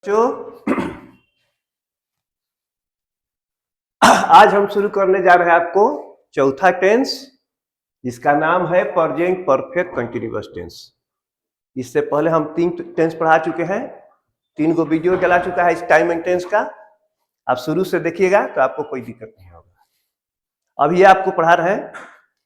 जो आज हम शुरू करने जा रहे हैं आपको चौथा टेंस, जिसका नाम है प्रेजेंट परफेक्ट कंटिन्यूअस टेंस। इससे पहले हम 3 टेंस पढ़ा चुके हैं, 3 गो वीडियो चला चुका है इस टाइम एंड टेंस का। आप शुरू से देखिएगा तो आपको कोई दिक्कत नहीं होगा। अब ये आपको पढ़ा रहे हैं,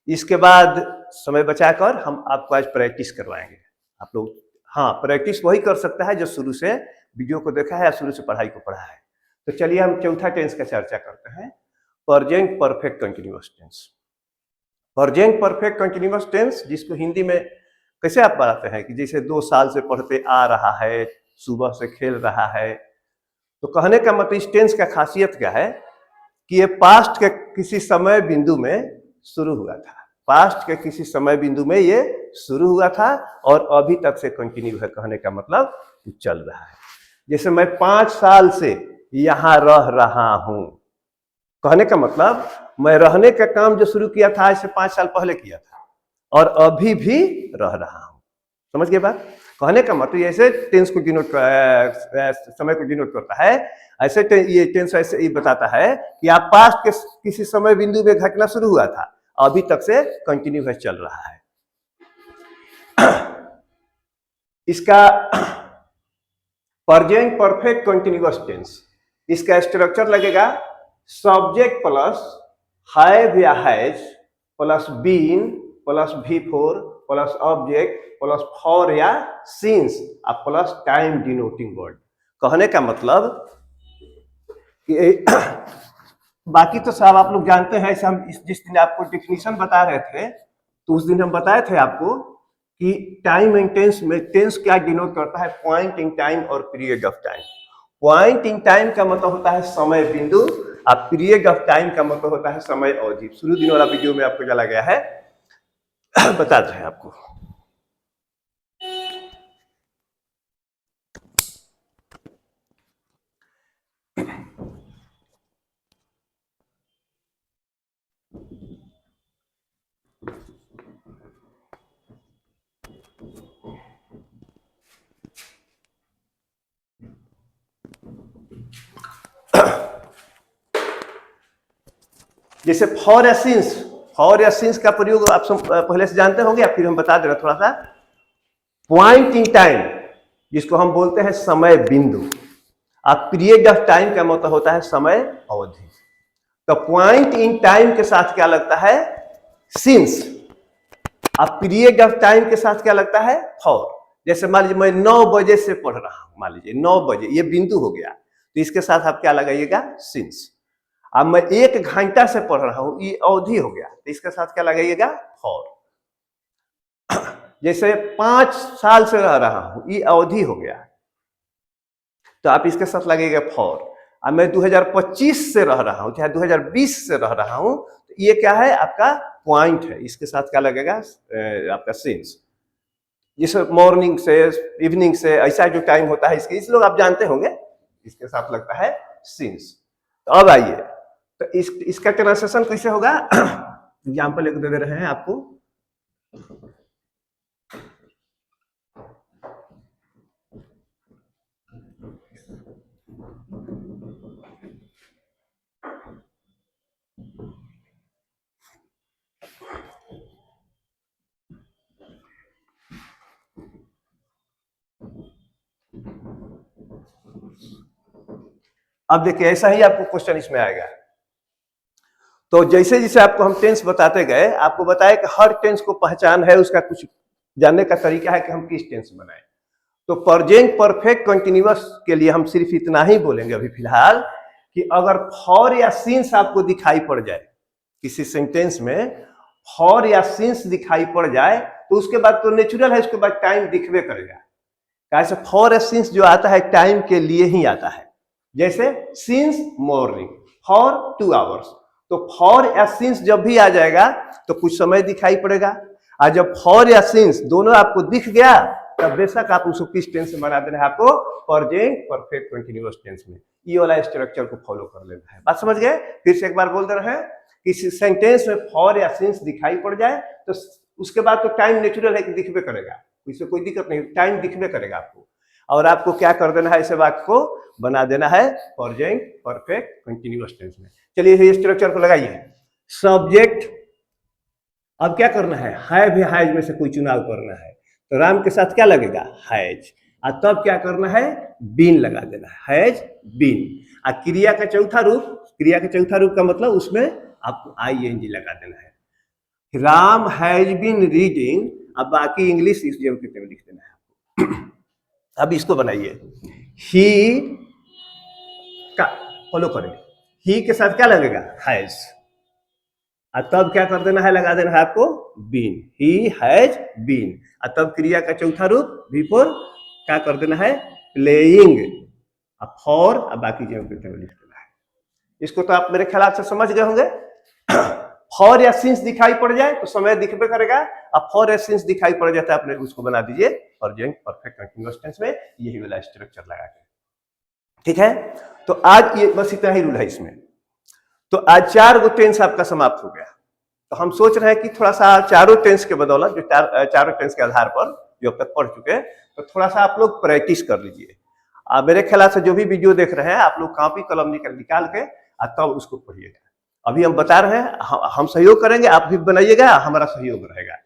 इसके बाद समय बचाकर हम आपको आज प्रैक्टिस करवाएंगे। आप लोग हाँ, प्रैक्टिस वही कर सकता है जो शुरू से वीडियो को देखा है या शुरू से पढ़ाई को पढ़ा है। तो चलिए हम चौथा टेंस का चर्चा करते हैं, present perfect continuous tense. Present perfect continuous tense, जिसको हिंदी में कैसे आप बताते हैं कि जैसे 2 साल से पढ़ते आ रहा है, सुबह से खेल रहा है। तो कहने का मतलब इस टेंस का खासियत क्या है कि ये पास्ट के किसी समय बिंदु में शुरू हुआ था। पास्ट के किसी समय बिंदु में ये शुरू हुआ था और अभी तक से कंटिन्यू है। कहने का मतलब चल रहा है। जैसे मैं 5 साल से यहां रह रहा हूं, कहने का मतलब मैं रहने का काम जो शुरू किया था आज से 5 साल पहले किया था और अभी भी रह रहा हूं। समझ गए बात? कहने का मतलब ऐसे टेंस को डिनोट समय को डिनोट करता है। ऐसे ये टेंस ऐसे ही बताता है कि आप पास्ट के किसी समय बिंदु में घटना शुरू हुआ था, अभी तक से कंटिन्यू है, चल रहा है। इसका प्रेजेंट परफेक्ट कंटिन्यूअस टेंस, इसका स्ट्रक्चर लगेगा सब्जेक्ट प्लस हैव या has plus been plus V4 plus object plus for या सिंस और प्लस टाइम डिनोटिंग वर्ड। कहने का मतलब कि बाकी तो सब आप लोग जानते हैं। ऐसे हम जिस दिन आपको डेफिनेशन बता रहे थे तो उस दिन हम बताए थे आपको कि टाइम एंड टेंस में टेंस क्या डिनोट करता है, पॉइंट इन टाइम और period of time. Point in time का मतलब होता है समय बिंदु और पीरियड ऑफ टाइम का मतलब होता है समय अवधि। शुरू दिन वाला वीडियो में आपको चला गया है, बताते हैं आपको। जैसे फॉर या सिंस, फॉर या सिंस का प्रयोग आप पहले से जानते होंगे या फिर हम बता दे रहे थोड़ा सा। पॉइंट इन टाइम, जिसको हम बोलते हैं समय बिंदु, और पीरियड ऑफ टाइम का मतलब होता है समय अवधि। तो पॉइंट इन टाइम के साथ क्या लगता है, सिंस, और पीरियड ऑफ टाइम के साथ क्या लगता है, फॉर। जैसे मान लीजिए मैं 9 बजे से पढ़ रहा हूं, मान लीजिए 9 बजे, ये बिंदु हो गया, तो इसके साथ आप क्या लगाइएगा, सिंस। अब मैं 1 घंटा से पढ़ रहा हूं, ये अवधि हो गया, तो इसके साथ क्या लगाइएगा, फॉर। जैसे 5 साल से रह रहा हूं, ये अवधि हो गया, तो आप इसके साथ लगेगा फॉर। अब मैं 2025 से रह रहा हूं, चाहे 2020 से रह रहा हूं, तो ये क्या है, आपका पॉइंट है, इसके साथ क्या लगेगा, आपका सिंस। जैसे मॉर्निंग से इवनिंग से ऐसा जो टाइम होता है इसके, इस लोग आप जानते होंगे, इसके साथ लगता है सिंस। तो अब आइए, तो इसका ट्रांसलेशन कैसे होगा, एग्जाम्पल एक दे रहे हैं आपको। अब देखिए ऐसा ही आपको क्वेश्चन इसमें आएगा। तो जैसे जैसे आपको हम टेंस बताते गए, आपको बताया कि हर टेंस को पहचान है, उसका कुछ जानने का तरीका है कि हम किस टेंस में बनाए। तो प्रेजेंट परफेक्ट कंटिन्यूअस के लिए हम सिर्फ इतना ही बोलेंगे अभी फिलहाल कि अगर फॉर या सिंस आपको दिखाई पड़ जाए किसी सेंटेंस में, फॉर या सिंस दिखाई पड़ जाए, तो उसके बाद तो नेचुरल है, उसके बाद टाइम दिखवे करेगा। कैसे, फॉर या सिंस जो आता है टाइम के लिए ही आता है। जैसे सिंस मॉर्निंग, फॉर 2 आवर्स। तो फॉर या सिंस जब भी आ जाएगा तो कुछ समय दिखाई पड़ेगा, और जब फॉर या सिंस दोनों आपको दिख गया तब बेशक आप उसको किस टेंस में बना देना है, आपको प्रेजेंट परफेक्ट कंटिन्यूअस टेंस में। ये वाला स्ट्रक्चर को फॉलो कर लेना है। बात समझ गए? फिर से एक बार बोल दे रहे हैं कि सेंटेंस में फॉर या सिंस दिखाई पड़ जाए तो उसके बाद तो टाइम नेचुरल है कि दिखबे करेगा, इससे कोई दिक्कत नहीं, टाइम दिखबे करेगा आपको। और आपको क्या कर देना है, इसे वाक्य को बना देना है प्रेजेंट परफेक्ट कंटिन्यूअस टेंस में। चलिए इस स्ट्रक्चर को लगाइए। सब्जेक्ट, अब क्या करना है, हैव या हैज में से कोई चुनाव करना है, तो राम के साथ क्या लगेगा, हैज। और तब क्या करना है, बीन लगा देना है, हैज बीन। और क्रिया का चौथा रूप, क्रिया का चौथा रूप का मतलब उसमें आपको आईएनजी लगा देना है। राम हैज बीन रीडिंग, अब बाकी इंग्लिश इस में लिख देना है आपको। अब इसको बनाइए, ही का फॉलो करें, ही के साथ क्या लगेगा, हैज। और तब क्या कर देना है, लगा देना है आपको बीन, ही हैज बीन। और तब क्रिया का चौथा रूप बिफोर क्या कर देना है, प्लेइंग। फॉर और बाकी जो लिख देना है। इसको तो आप मेरे ख्याल से समझ गए होंगे। फॉर या सिंस दिखाई पड़ जाए तो समय दिखबे करेगा, अब फॉर या सिंस दिखाई पड़ जाता है, आपने उसको बना दीजिए प्रेजेंट परफेक्ट कंटीन्यूअस टेंस में, यही वाला स्ट्रक्चर लगा के। ठीक है, तो आज ये बस इतना ही रूल है इसमें। तो आज 4 गो टेंस आपका समाप्त हो गया। तो हम सोच रहे हैं कि थोड़ा सा चारों टेंस के बदौलत, जो चारों टेंस के आधार पर जो अब तक पढ़ चुके हैं, तो थोड़ा सा आप लोग प्रैक्टिस कर लीजिए। मेरे ख्याल से जो भी वीडियो देख रहे हैं आप लोग कॉपी कलम निकाल के तब उसको पढ़िएगा। अभी हम बता रहे हैं, हम सहयोग करेंगे, आप भी बनाइएगा, हमारा सहयोग रहेगा।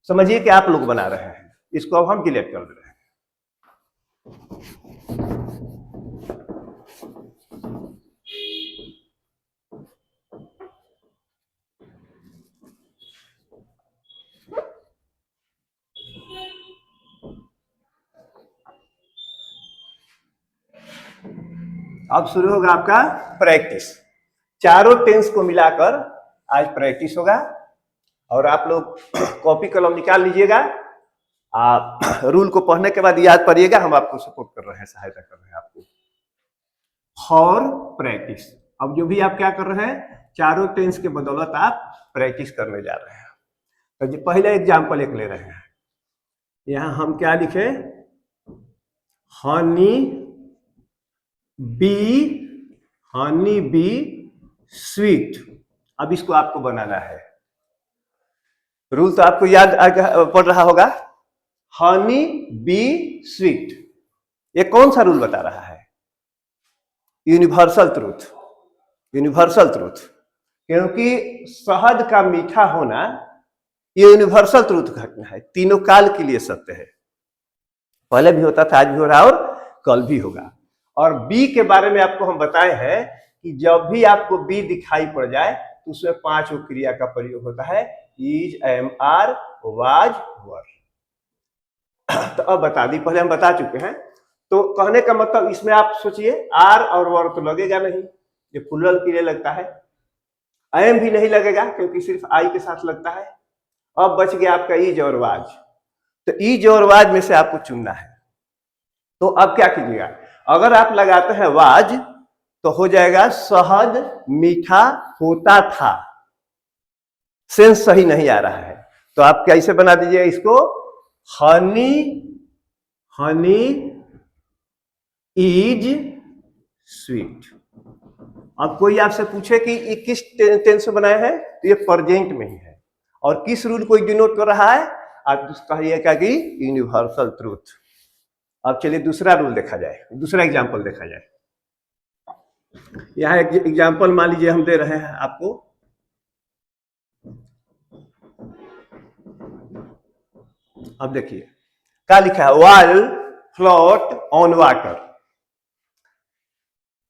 समझिए कि आप लोग बना रहे हैं, इसको अब हम डिलीट कर दे रहे हैं। अब शुरू होगा आपका प्रैक्टिस। चारों टेंस को मिलाकर आज प्रैक्टिस होगा, और आप लोग कॉपी कलम निकाल लीजिएगा। रूल को पढ़ने के बाद याद करिएगा, हम आपको सपोर्ट कर रहे हैं, सहायता कर रहे हैं आपको फॉर प्रैक्टिस। अब जो भी आप क्या कर रहे हैं, चारों टेंस के बदौलत आप प्रैक्टिस करने जा रहे हैं। तो पहले एग्जाम्पल एक ले रहे हैं, यहां हम क्या लिखे, हनी बी स्वीट। अब इसको आपको बनाना है। रूल तो आपको याद पड़ रहा होगा, हनी बी स्वीट। ये कौन सा रूल बता रहा है, यूनिवर्सल ट्रूथ। यूनिवर्सल ट्रूथ, क्योंकि शहद का मीठा होना ये यूनिवर्सल ट्रूथ घटना है, तीनों काल के लिए सत्य है। पहले भी होता था, आज भी हो रहा और कल भी होगा। और बी के बारे में आपको हम बताए हैं कि जब भी आपको बी दिखाई पड़ जाए तो उसमें 5 क्रिया का प्रयोग होता है, इज, एम, आर, वाज, वर। तो अब बता दी, पहले हम बता चुके हैं। तो कहने का मतलब इसमें आप सोचिए, आर और वर तो लगेगा नहीं, ये प्लूरल के लिए लगता है। एम भी नहीं लगेगा क्योंकि सिर्फ आई के साथ लगता है। अब बच गया आपका इज और वाज। तो इज और वाज में से आपको चुनना है। तो अब क्या कीजिएगा, अगर आप लगाते हैं वाज तो हो जाएगा शहद मीठा होता था, सेंस सही नहीं आ रहा है। तो आप कैसे बना दीजिए इसको, हनी इज स्वीट। अब कोई आपसे पूछे कि ये किस टेंस में बनाया है, तो ये प्रेजेंट में ही है। और किस रूल को डिनोट कर रहा है, आप कहिएगा कि यूनिवर्सल ट्रूथ। अब चलिए दूसरा रूल देखा जाए, दूसरा एग्जांपल देखा जाए। यहां एक एग्जांपल मान लीजिए हम दे रहे हैं आपको, अब देखिए क्या लिखा है, वाइल फ्लोट ऑन वाटर।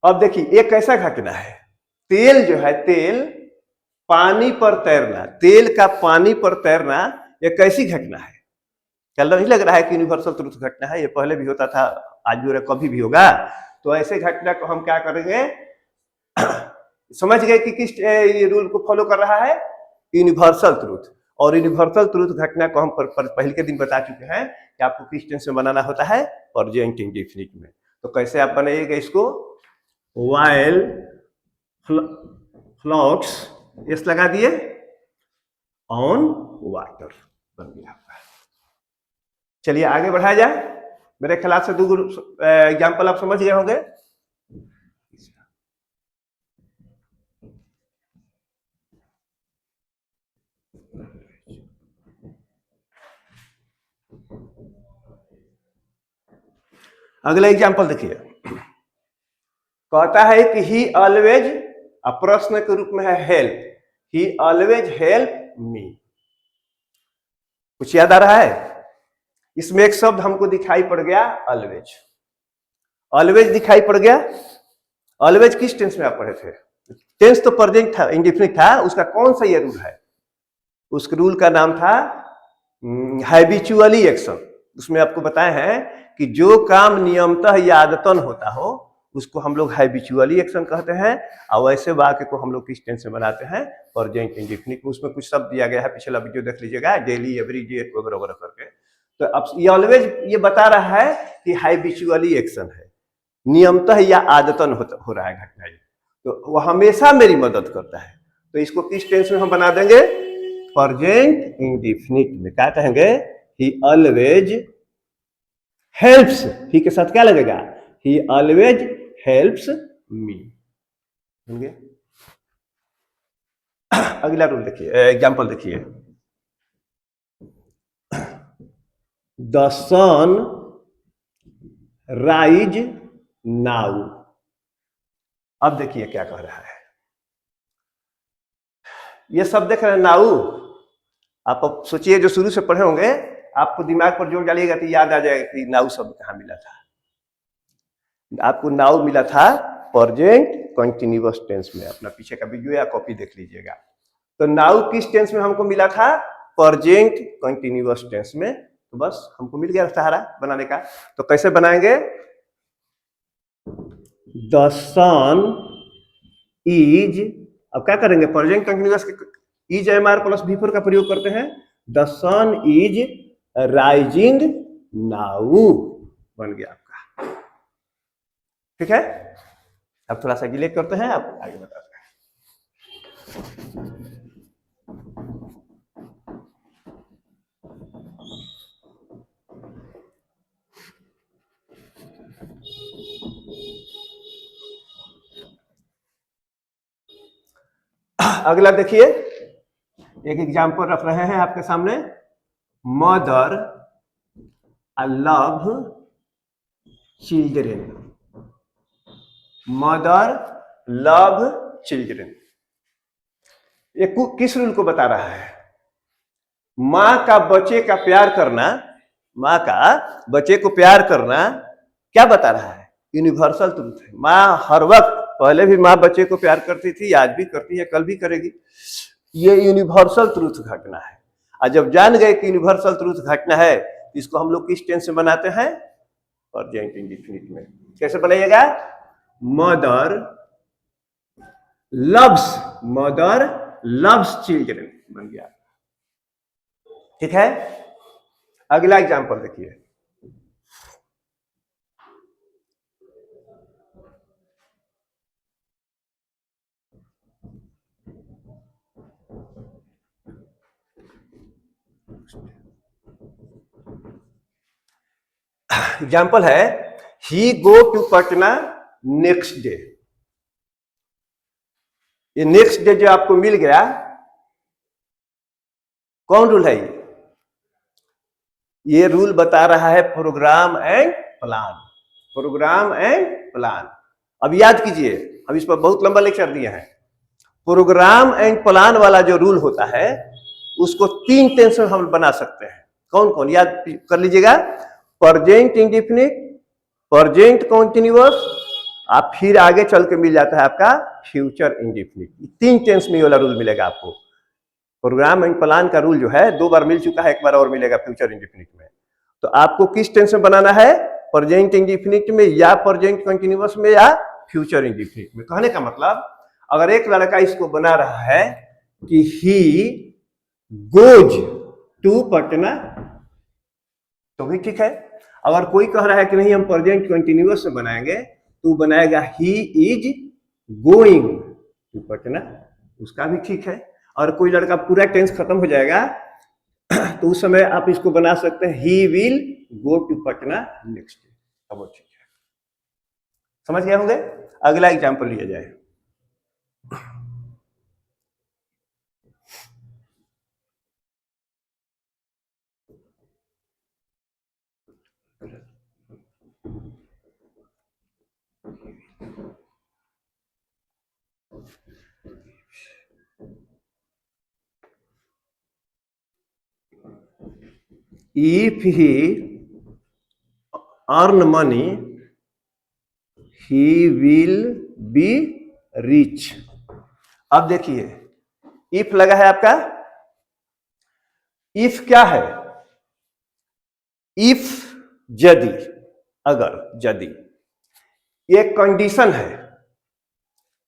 अब देखिए ये कैसा घटना है, तेल जो है, तेल पानी पर तैरना, तेल का पानी पर तैरना, ये कैसी घटना है। क्या नहीं लग रहा है कि यूनिवर्सल ट्रूथ घटना है, ये पहले भी होता था, आज भी कभी भी होगा। तो ऐसे घटना को हम क्या करेंगे, समझ गए कि किस ये रूल को फॉलो कर रहा है, यूनिवर्सल ट्रूथ। और यूनिवर्सल ट्रूथ घटना को हम पहले के दिन बता चुके हैं कि आपको किस टेंस में बनाना होता है, प्रेजेंट इंडेफिनिट में। तो कैसे आप बनाइएगा इसको, वाइल फ्लोट्स, यस लगा दिए, ऑन वाटर बन गया आपका। चलिए आगे बढ़ाया जाए। मेरे ख्याल से 2 एग्जाम्पल आप समझ गए होंगे। अगला एग्जाम्पल देखिए, कहता है कि ही ऑलवेज, प्रश्न के रूप में है हेल्प, ही ऑलवेज हेल्प मी। कुछ याद आ रहा है? इसमें एक शब्द हमको दिखाई पड़ गया ऑलवेज। ऑलवेज दिखाई पड़ गया। ऑलवेज किस टेंस में आप पढ़े थे? टेंस तो प्रेजेंट था, इंडेफिनिट था, उसका कौन सा ये रूल है? उस रूल का नाम था हैबिचुअली एक्शन। उसमें आपको बताए हैं कि जो काम नियमतः या आदतन होता हो उसको हम लोग हैबिचुअली एक्शन कहते हैं, और वैसे वाक्य को हम लोग किस टेंस में बनाते हैं? Present indefinite. उसमें कुछ शब्द दिया गया है, पिछला वीडियो देख लीजिएगा, डेली, एवरी डे वगैरह वगैरह करके। तो अब ये ऑलवेज ये बता रहा है कि हैबिचुअली एक्शन है, नियमतः या आदतन हो रहा है घटना, तो वो हमेशा मेरी मदद करता है। तो इसको किस टेंस में हम बना देंगे? प्रेजेंट इंडेफिनिट में। क्या कहेंगे? ही ऑलवेज हेल्प्स, ही के साथ क्या लगेगा? ही ऑलवेज हेल्प्स मी। अगला रूल देखिए, एग्जांपल देखिए, द सन राइज नाउ। अब देखिए क्या कह रहा है, ये सब देख रहे हैं नाउ। आप सोचिए, जो शुरू से पढ़े होंगे, आपको दिमाग पर जोर डालिएगा तो याद आ जाएगा कि नाउ शब्द कहां मिला था। आपको नाउ मिला था प्रेजेंट कंटिन्यूअस टेंस में। अपना पीछे का वीडियो या कॉपी देख लीजिएगा। तो नाउ किस टेंस में हमको मिला था? प्रेजेंट कंटिन्यूअस टेंस में। तो बस हमको मिल गया सहारा बनाने का। तो कैसे बनाएंगे? द सन इज, अब क्या करेंगे? Present continuous is am are plus बी4 का प्रयोग करते हैं। The sun is rising now बन गया आपका। ठीक है, अब थोड़ा सा डिले करते हैं, आप आगे बताते हैं। अगला देखिए, एक एग्जाम्पल रख रहे हैं आपके सामने। Mother love children. Mother love children, ये किस रूल को बता रहा है? माँ का बच्चे का प्यार करना, माँ का बच्चे को प्यार करना क्या बता रहा है? यूनिवर्सल ट्रूथ है। माँ हर वक्त, पहले भी माँ बच्चे को प्यार करती थी, आज भी करती है, कल भी करेगी। ये यूनिवर्सल ट्रूथ घटना है। और जब जान गए कि यूनिवर्सल ट्रूथ घटना है, इसको हम लोग किस टेंस से बनाते हैं? प्रेजेंट इंडेफिनिट में। कैसे बनाइएगा? Mother loves, mother loves children बन गया। ठीक है, अगला एग्जांपल देखिए। एग्जाम्पल है, he go to Patna next day. ये नेक्स्ट डे जो आपको मिल गया, कौन रूल है ये रूल बता रहा है programme and plan. Programme and plan. अब याद कीजिए, अब इस पर बहुत लंबा लेक्चर दिए हैं। प्रोग्राम एंड प्लान वाला जो रूल होता है, उसको 3 टेंस में हम बना सकते हैं। कौन कौन याद कर लीजिएगा? प्रेजेंट इंडेफिनिट, प्रेजेंट कंटीन्यूअस, आप फिर आगे चल के मिल जाता है आपका फ्यूचर इंडेफिनिट। 3 टेंस में ये वाला रूल मिलेगा आपको। प्रोग्राम एंड प्लान का रूल जो है 2 बार मिल चुका है, एक बार और मिलेगा फ्यूचर इंडेफिनिट में। तो आपको किस टेंस में बनाना है? प्रेजेंट इंडेफिनिट में, या प्रेजेंट कंटीन्यूअस में, या फ्यूचर इंडेफिनिट में। कहने का मतलब, अगर एक लड़का इसको बना रहा है कि ही गोज टू पटना, तो भी ठीक है। अगर कोई कह रहा है कि नहीं हम प्रेजेंट कंटीन्यूअस से बनाएंगे, तो बनाएगा he is going to Patna, उसका भी ठीक है। और कोई लड़का पूरा टेंस खत्म हो जाएगा, तो उस समय आप इसको बना सकते हैं he will go to Patna next day. अब वो ठीक है, समझ गए होंगे। अगला एग्जाम्पल लिया जाए। If he earn money he will be rich. अब देखिए इफ लगा है आपका, इफ क्या है, इफ यदि, अगर, यदि, ये कंडीशन है।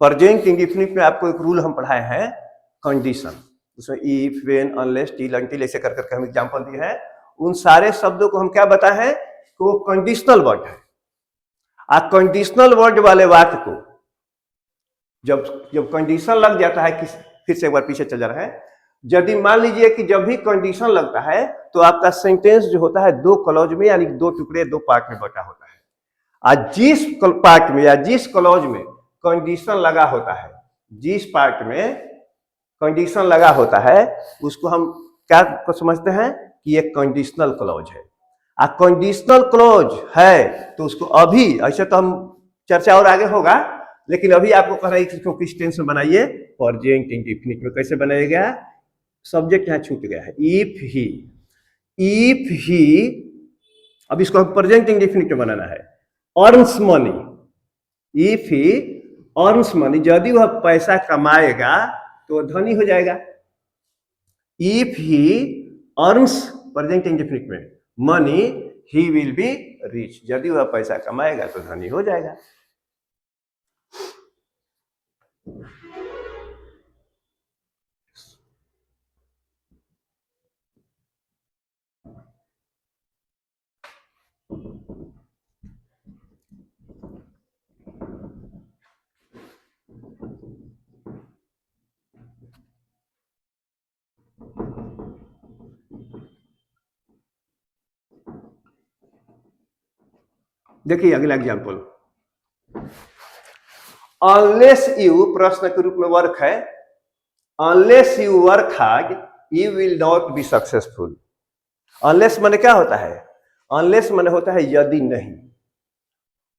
प्रेजेंट इंडेफिनिट में आपको एक रूल हम पढ़ाए हैं, कंडीशन, उसमें if, when, unless, till, until ऐसे कर करके हम एग्जांपल दिए हैं। उन सारे शब्दों को हम क्या बताए हैं कि वो कंडीशनल वर्ड है। कंडीशनल वर्ड वाले वाक्य को जब जब कंडीशन लग जाता है, फिर से एक बार पीछे चल जा रहा है, यदि मान लीजिए कि जब भी कंडीशन लगता है तो आपका सेंटेंस जो होता है दो क्लॉज में यानी दो टुकड़े, दो पार्ट में बटा होता है। आज जिस पार्ट में या जिस क्लॉज में कंडीशन लगा होता है, जिस पार्ट में कंडीशन लगा होता है उसको हम क्या समझते हैं कि ये कंडीशनल क्लॉज है। कंडीशनल क्लॉज है तो उसको अभी, ऐसे तो हम चर्चा और आगे होगा, लेकिन अभी आपको कह रहा है इसको किस टेंस में बनाइए, प्रेजेंट इंडेफिनिट में। कैसे बनाइएगा, सब्जेक्ट यहां छूट गया है, इफ ही, अब इसको हम प्रेजेंट इंडेफिनिट में बनाना है। Earns money, if he earns money, यदि वह पैसा कमाएगा तो धनी हो जाएगा। If he earns, present indefinite में, money he will be rich, यदि वह पैसा कमाएगा तो धनी हो जाएगा। देखिए अगला एग्जांपल, अनलेस यू, प्रश्न के रूप में वर्क है, unless you work hard you will not be successful. Unless माने क्या होता है, अनलेस माने होता है यदि नहीं,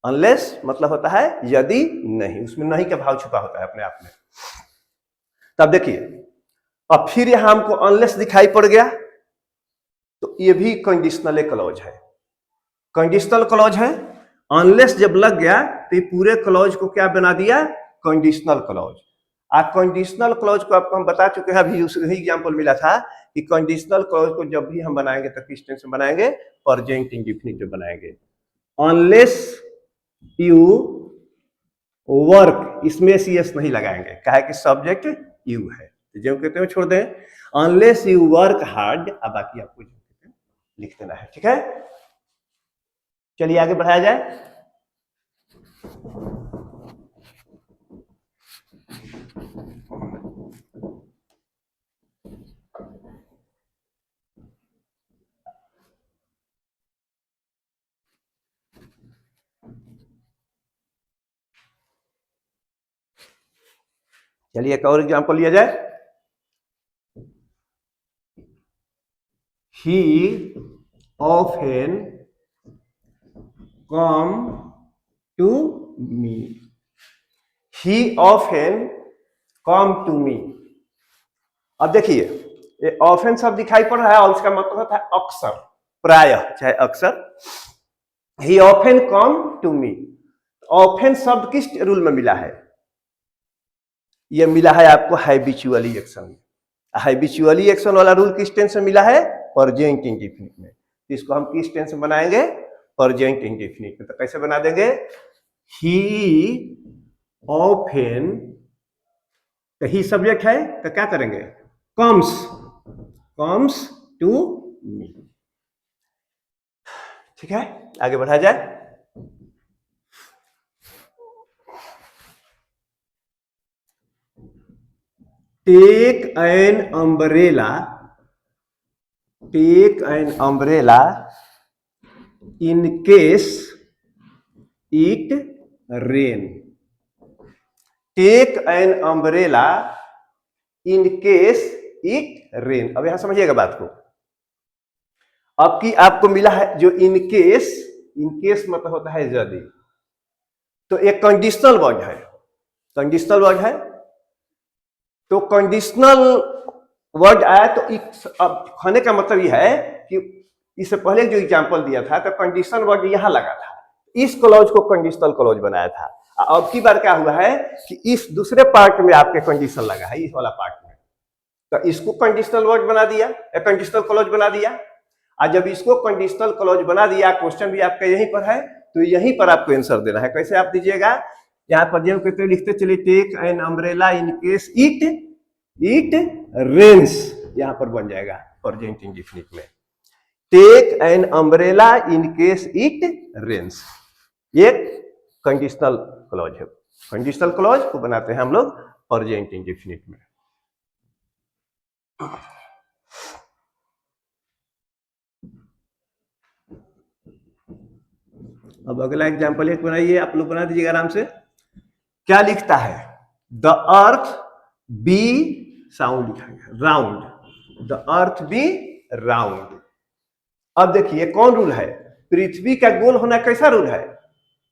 अनलेस मतलब होता है यदि नहीं, उसमें नहीं का भाव छुपा होता है अपने आप में। तब देखिए अब फिर यहां हमको अनलेस दिखाई पड़ गया तो ये भी कंडीशनल क्लॉज है, कंडीशनल क्लॉज है। अनलेस जब लग गया तो ये पूरे क्लॉज को क्या बना दिया, कंडीशनल क्लॉज। कंडीशनल क्लॉज को आपको हम बता चुके हैं, अभी उसका ही एग्जांपल मिला था कि कंडीशनल क्लॉज को जब भी हम बनाएंगे तो किस टेंस में बनाएंगे, प्रेजेंट इंडेफिनिट में बनाएंगे। अनलेस यू वर्क, इसमें सीएस नहीं लगाएंगे, काहे कि सब्जेक्ट यू है, जो कहते हैं छोड़ दें, अनलेस यू वर्क हार्ड, अब बाकी आपको लिख देना है, ठीक है। चलिए आगे बढ़ाया जाए। चलिए एक और एग्जांपल लिया जाए। He often come to me, he often come to me। अब देखिए ये ऑफेन शब्द दिखाई पड़ रहा है और इसका मतलब होता है अक्सर, प्रायः, चाहे अक्सर। He often come to me, often शब्द किस रूल में मिला है, ये मिला है आपको हैबिचुअली एक्शन। हैबिचुअली एक्शन वाला रूल किस टेंस में मिला है, प्रेजेंट इंडेफिनिट में। इसको हम किस टेंस में बनाएंगे, प्रेजेंट इंडेफिनिट में। तो कैसे बना देंगे, ही ऑफेन, तो ही सब्जेक्ट है तो क्या करेंगे, कम्स टू मी, ठीक है। आगे बढ़ा जाए। Take an umbrella, take an umbrella in case it rain, take an umbrella in case it rain. अब यहां समझिएगा बात को, अब की आपको मिला है जो इन केस मतलब होता है यदि, तो एक कंडीशनल वर्ड है, कंडीशनल वर्ड है, तो कंडीशनल वर्ड आया तो अब कहने का मतलब यह है कि इससे पहले जो एग्जाम्पल दिया था तो कंडीशन वर्ड यहाँ लगा था, इस क्लॉज को कंडीशनल क्लॉज बनाया था। अब की बार क्या हुआ है कि इस दूसरे पार्ट में आपके कंडीशन लगा है, इस वाला पार्ट में, तो इसको कंडीशनल वर्ड बना दिया, कंडीशनल क्लॉज बना दिया। और जब इसको कंडीशनल क्लॉज बना दिया, क्वेश्चन भी आपका यहीं पर है, तो यहीं पर आपको आंसर देना है। कैसे आप दीजिएगा, यहाँ पर जो कहते लिखते चलिए, take an umbrella in case it rains, यहाँ पर बन जाएगा प्रेजेंट इंडेफिनिट में, take an umbrella in case it rains. ये कंडीशनल क्लॉज है। कंडीशनल क्लॉज को बनाते हैं हम लोग प्रेजेंट इंडेफिनिट में। अब अगला एग्जांपल एक बनाइए, आप लोग बना दीजिएगा आराम से। क्या लिखता है, द अर्थ बी, साउंड लिखा है round, the earth be round. अब देखिए कौन रूल है, पृथ्वी का गोल होना कैसा रूल है,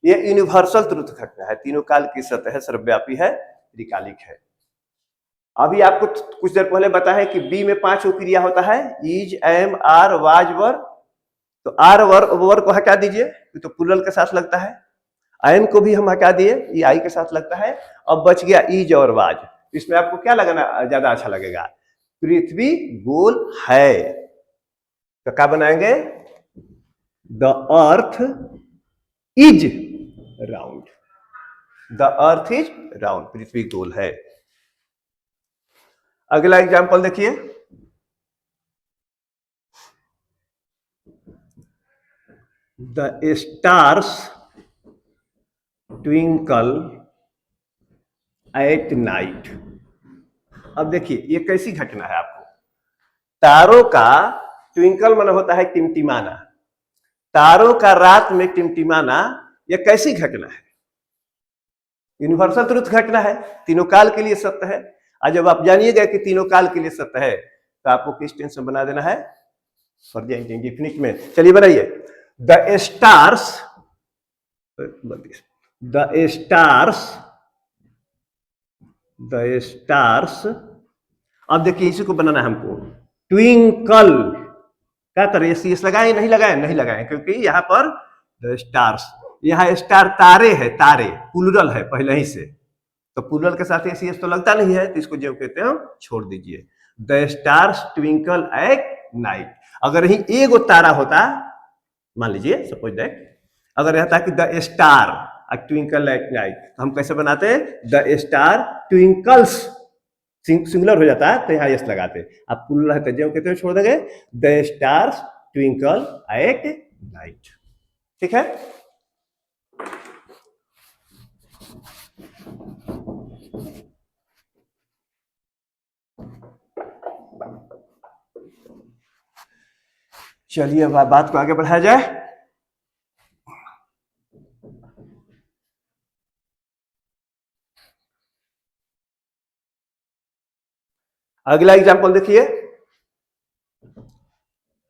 ये यूनिवर्सल ट्रुथ घटना है, तीनों काल की सतह है, सर्वव्यापी है, त्रिकालिक है। अभी आपको कुछ देर पहले बताया कि बी में 5 क्रिया होता है, इज, एम, आर, वाज, वर। तो आर वर को हटा दीजिए, तो प्लूरल के साथ लगता है। एम को भी हम हटा दिए, ये आई के साथ लगता है। अब बच गया इज और वाज। इसमें आपको क्या लगाना ज्यादा अच्छा लगेगा, पृथ्वी गोल है, तो क्या बनाएंगे, the earth is round, the earth is round, पृथ्वी गोल है। अगला एग्जांपल देखिए, the stars twinkle at night. अब देखिए ये कैसी घटना है, आपको तारों का ट्विंकल मन होता है टिमटिमाना, तारों का रात में टिमटिमाना, ये कैसी घटना है, यूनिवर्सल ट्रुथ घटना है, तीनों काल के लिए सत्य है। और जब आप जानिएगा कि तीनों काल के लिए सत्य है, तो आपको किस टेंस में बना देना है, प्रेजेंट इंडेफिनिट में। चलिए बनाइए, the stars, the stars, the stars. अब देखिए इसी को बनाना है हमको, ट्विंकल, क्या तरह सी एस लगाए, नहीं लगाए, नहीं लगाए, क्योंकि यहाँ पर द स्टार्स, यहाँ स्टार तारे है, तारे प्लूरल है पहले ही से, तो प्लूरल के साथ सी एस तो लगता नहीं है, तो इसको जो कहते हैं छोड़ दीजिए, the stars twinkle at night. अगर ही एगो तारा होता, मान लीजिए सपोज दैट, अगर रहता कि the star twinkle at night, तो हम कैसे बनाते हैं, द स्टार ट्विंकल्स, सिंगुलर हो जाता है तो यहाँ यस लगाते, आप प्लूरल है तो जो कहते हैं छोड़ देंगे, the stars twinkle at night. ठीक है, चलिए अब बात को आगे बढ़ाया जाए। अगला एग्जांपल देखिए,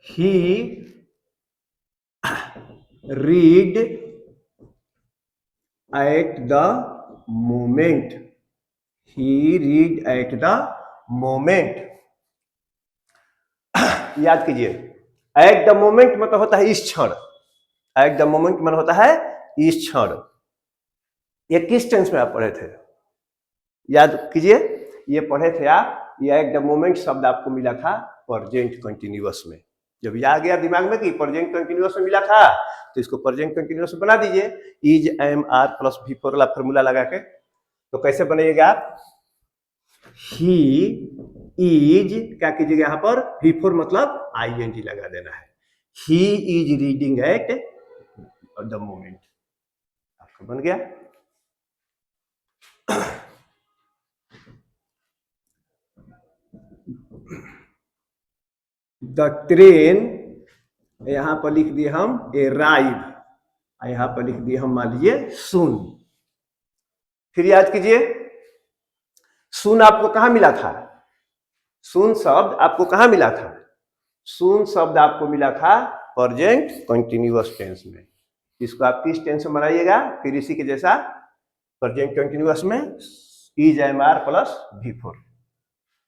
he read at the moment, he read at the moment. याद कीजिए, एट द मोमेंट मतलब होता है इस क्षण, एट द मोमेंट मतलब होता है इस क्षण। ये किस टेंस में आप पढ़े थे, याद कीजिए, ये पढ़े थे आप, ये एट द मोमेंट शब्द आपको मिला था प्रेजेंट कंटिन्यूअस में। जब ये आ गया दिमाग में कि प्रेजेंट कंटिन्यूअस में मिला था, तो इसको प्रेजेंट कंटिन्यूअस में बना दीजिए, इज, एम, आर प्लस भी वाला फॉर्मूला लगा के। तो कैसे बनाइएगा आप, ही इज, क्या कीजिएगा यहाँ पर, V4 मतलब ING लगा देना है, he is reading eight the moment, आपका बन गया। द ट्रेन, यहां पर लिख दिए हम अराइव, यहां पर लिख दिए हम मान लीजिए सुन। फिर याद कीजिए, सुन आपको कहां मिला था, सुन शब्द आपको कहां मिला था, सुन शब्द आपको मिला था प्रेजेंट कंटिन्यूअस टेंस में। इसको आप किस टेंस में बनाइएगा, फिर इसी के जैसा प्रेजेंट कंटिन्यूअस में is, am, are plus V4।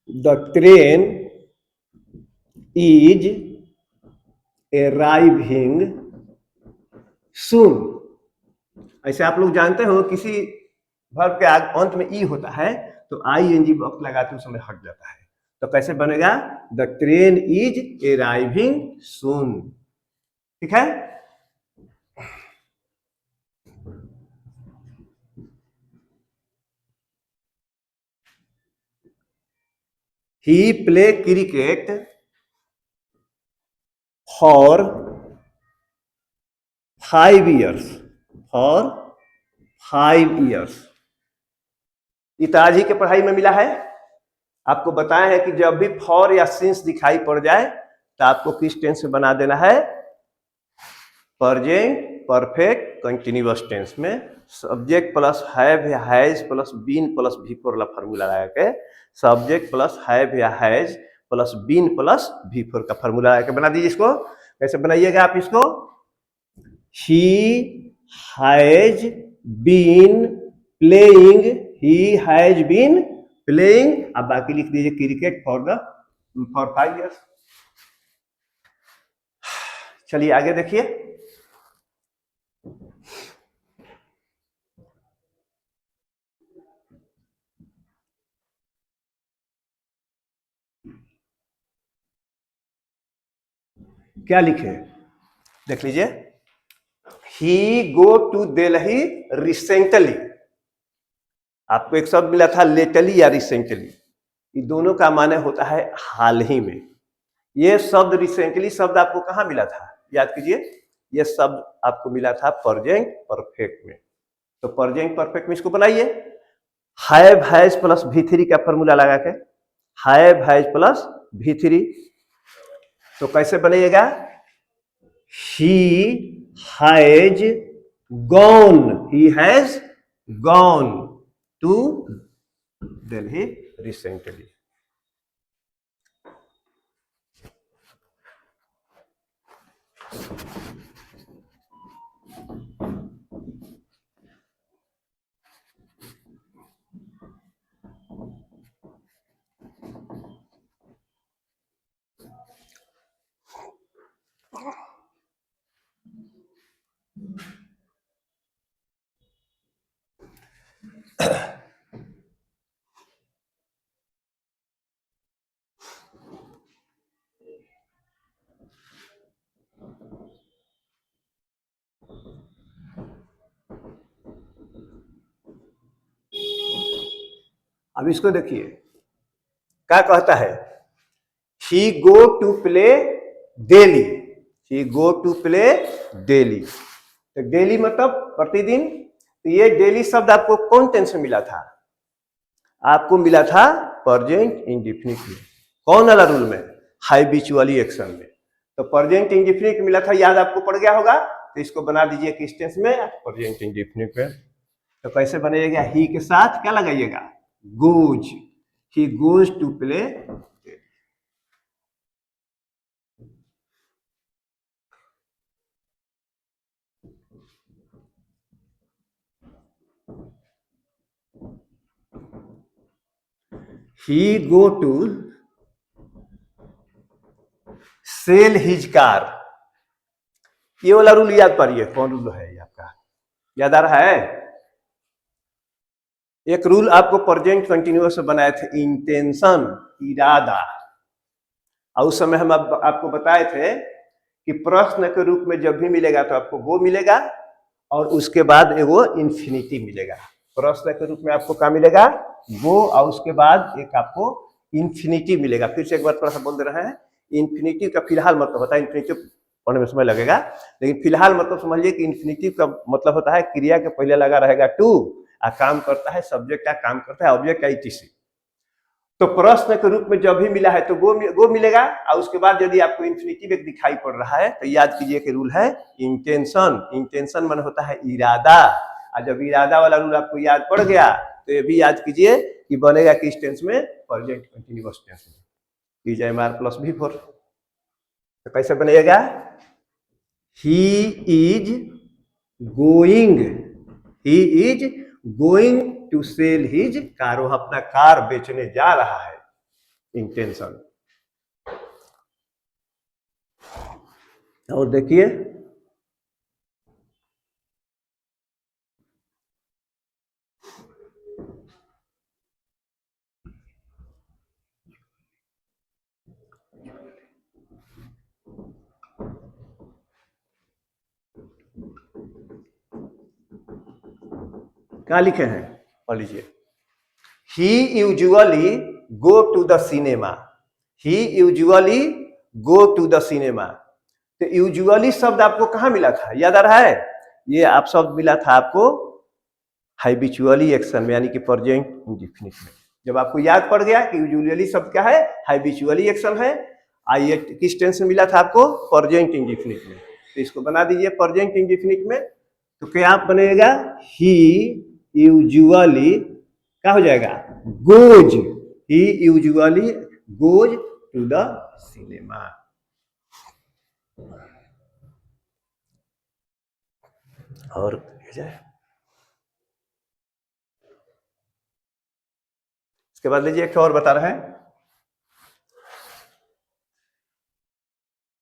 The train is arriving soon। ऐसे आप लोग जानते हो किसी वर्ब के अंत में ई होता है तो आईएनजी वक्त लगाते उस समय हट जाता है, तो कैसे बनेगा? The train is arriving soon. ठीक है। He play cricket for 5 years। For 5 years। इताजी के पढ़ाई में मिला है। आपको बताया है कि जब भी फॉर या सिंस दिखाई पड़ जाए तो आपको किस टेंस में बना देना है? प्रेजेंट परफेक्ट कंटिन्यूअस टेंस में सब्जेक्ट प्लस हैव या has plus been plus V four वाला फॉर्मूला लगा के, सब्जेक्ट प्लस हैव या has plus been plus V four का फॉर्मूला लगा के बना दीजिए। इसको कैसे बनाइएगा आप? इसको he has been playing, he has been playing, अब बाकी लिख दीजिए क्रिकेट फॉर 5 years। चलिए आगे देखिए। क्या लिखे देख लीजिए। ही गो टू दिल्ली रिसेंटली। आपको एक शब्द मिला था लेटली या रिसेंटली, ये दोनों का माने होता है हाल ही में। ये शब्द रिसेंटली शब्द आपको कहाँ मिला था? याद कीजिए, ये शब्द आपको मिला था प्रेजेंट परफेक्ट में। तो प्रेजेंट परफेक्ट में इसको बनाइए, हैव हैज प्लस V3 का फॉर्मूला लगा के, हैव हैज प्लस V3। तो कैसे बनेगा? He has gone, he has gone to Delhi recently. अब इसको देखिए क्या कहता है? He go to play daily, he go to play daily. तो डेली मतलब प्रतिदिन। तो ये डेली शब्द आपको कौन टेंस में मिला था? आपको मिला था प्रेजेंट इंडेफिनिट में। कौन वाला रूल में? हाइबिचुअली एक्शन में। तो प्रेजेंट इंडेफिनिट मिला था, याद आपको पड़ गया होगा। तो इसको बना दीजिए किस टेंस में? प्रेजेंट इंडेफिनिट में। तो कैसे बनेगा? ही के साथ क्या लगाइएगा? Goes. He goes to play. he go to sell his car। ये वाला रूल याद पारिए, कौन रूल है ये आपका? याद आ रहा है? एक रूल आपको प्रेजेंट कंटिन्यूअस में बनाए थे, इंटेंशन, इरादा। और उस समय हम आपको बताए थे कि प्रश्न के रूप में जब भी मिलेगा तो आपको वो मिलेगा और उसके बाद वो इंफिनिटी मिलेगा। प्रश्न के रूप में आपको क्या मिलेगा? वो, और उसके बाद एक आपको इंफिनिटी मिलेगा। फिर से एक बार थोड़ा सा बोल दे रहे हैं। इंफिनिटी का फिलहाल मतलब होता है, इंफिनिटी पढ़ने में समय लगेगा, लेकिन फिलहाल मतलब समझिए कि इंफिनिटी का मतलब होता है क्रिया के पहले लगा रहेगा टू, और काम करता है सब्जेक्ट का, काम करता है ऑब्जेक्ट का, etc। तो प्रश्न के रूप में जब भी मिला है तो वो मिलेगा, और उसके बाद यदि आपको इंफिनिटिव एक दिखाई पड़ रहा है तो याद कीजिए कि रूल है इंटेंशन। इंटेंशन मन होता है इरादा, और जब इरादा वाला रूल आपको याद पड़ गया तो ये भी याद कीजिए कि बनेगा किस टेंस में? प्रेजेंट कंटिन्यूअस टेंस में। PJMR plus V4। तो कैसे बनेगा? He is going, he is going to sell his car. वो अपना कार बेचने जा रहा है। इंटेंशन। और देखिए क्या लिखे हैं, पढ़ लीजिए। He usually go to the cinema, he usually go to the cinema. तो यूजुअली शब्द आपको कहाँ मिला था, याद आ रहा है? ये आप शब्द मिला था आपको हाइबिचुअली एक्शन में, यानी कि प्रेजेंट इंडेफिनिट में। जब आपको याद पड़ गया कि यूजुअली शब्द क्या है, हाइबिचुअली एक्शन है, आइए किस टेंस में मिला था आपको, प्रेजेंट इंडेफिनिट में। तो इसको बना दीजिए प्रेजेंट इंडेफिनिट में। तो क्या बनेगा, ही यूजुअली क्या हो जाएगा, goes, he usually goes to the cinema. और इसके बाद लीजिए एक और बता रहे हैं,